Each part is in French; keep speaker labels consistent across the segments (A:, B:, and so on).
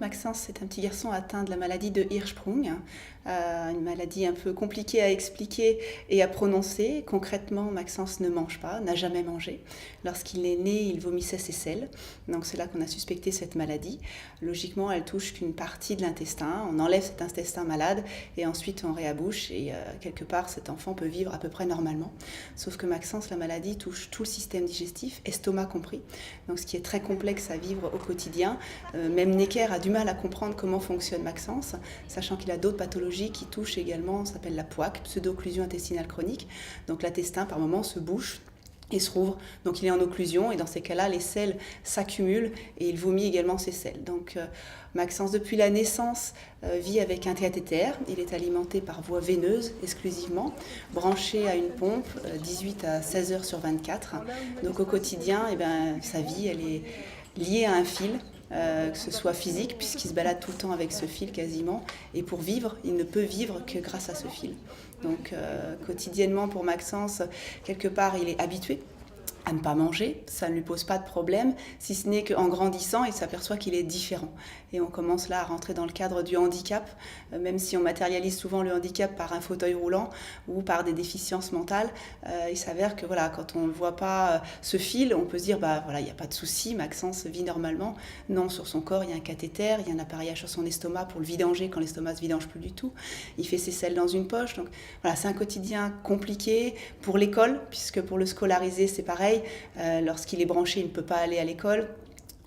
A: Maxence, c'est un petit garçon atteint de la maladie de Hirschsprung, une maladie un peu compliquée à expliquer et à prononcer. Concrètement, Maxence ne mange pas, n'a jamais mangé. Lorsqu'il est né, il vomissait ses selles. Donc c'est là qu'on a suspecté cette maladie. Logiquement, elle touche qu'une partie de l'intestin. On enlève cet intestin malade et ensuite on réabouche. Et quelque part, cet enfant peut vivre à peu près normalement. Sauf que Maxence, la maladie touche tout le système digestif, estomac compris. Donc ce qui est très complexe à vivre au quotidien. Même Necker a du mal à comprendre comment fonctionne Maxence, sachant qu'il a d'autres pathologies qui touchent également, ça s'appelle la POAC, pseudo-occlusion intestinale chronique. Donc l'intestin par moment se bouche et se rouvre, donc il est en occlusion et dans ces cas-là les selles s'accumulent et il vomit également ses selles. Donc Maxence depuis la naissance vit avec un cathéter, il est alimenté par voie veineuse exclusivement, branché à une pompe 18 à 16 heures sur 24. Donc au quotidien, sa vie elle est liée à un fil. Que ce soit physique, puisqu'il se balade tout le temps avec ce fil quasiment, et pour vivre, il ne peut vivre que grâce à ce fil. Donc quotidiennement pour Maxence, quelque part, il est habitué à ne pas manger, ça ne lui pose pas de problème, si ce n'est qu'en grandissant, il s'aperçoit qu'il est différent. Et on commence là à rentrer dans le cadre du handicap, même si on matérialise souvent le handicap par un fauteuil roulant ou par des déficiences mentales, il s'avère que voilà, quand on ne voit pas ce fil, on peut se dire il n'y a pas de souci, Maxence vit normalement. Non, sur son corps, il y a un cathéter, il y a un appareillage sur son estomac pour le vidanger quand l'estomac ne se vidange plus du tout. Il fait ses selles dans une poche. Donc voilà, c'est un quotidien compliqué pour l'école, puisque pour le scolariser, c'est pareil. Lorsqu'il est branché, il ne peut pas aller à l'école.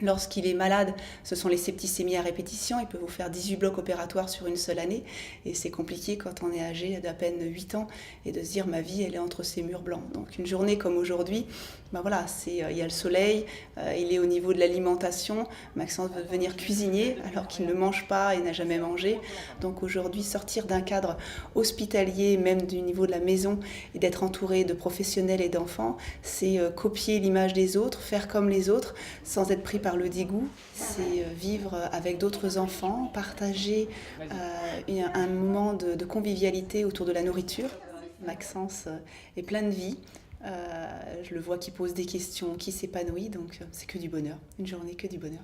A: Lorsqu'il est malade, ce sont les septicémies à répétition. Il peut vous faire 18 blocs opératoires sur une seule année. Et c'est compliqué quand on est âgé d'à peine 8 ans et de se dire ma vie, elle est entre ces murs blancs. Donc une journée comme aujourd'hui, il y a le soleil, il est au niveau de l'alimentation. Maxence veut devenir cuisinier alors qu'il ne mange pas et n'a jamais mangé. Donc aujourd'hui, sortir d'un cadre hospitalier, même du niveau de la maison, et d'être entouré de professionnels et d'enfants, c'est copier l'image des autres, faire comme les autres, sans être pris par le dégoût. C'est vivre avec d'autres enfants, partager un moment de convivialité autour de la nourriture. Maxence est plein de vie. Je le vois qui pose des questions, qui s'épanouit, donc c'est que du bonheur. Une journée que du bonheur.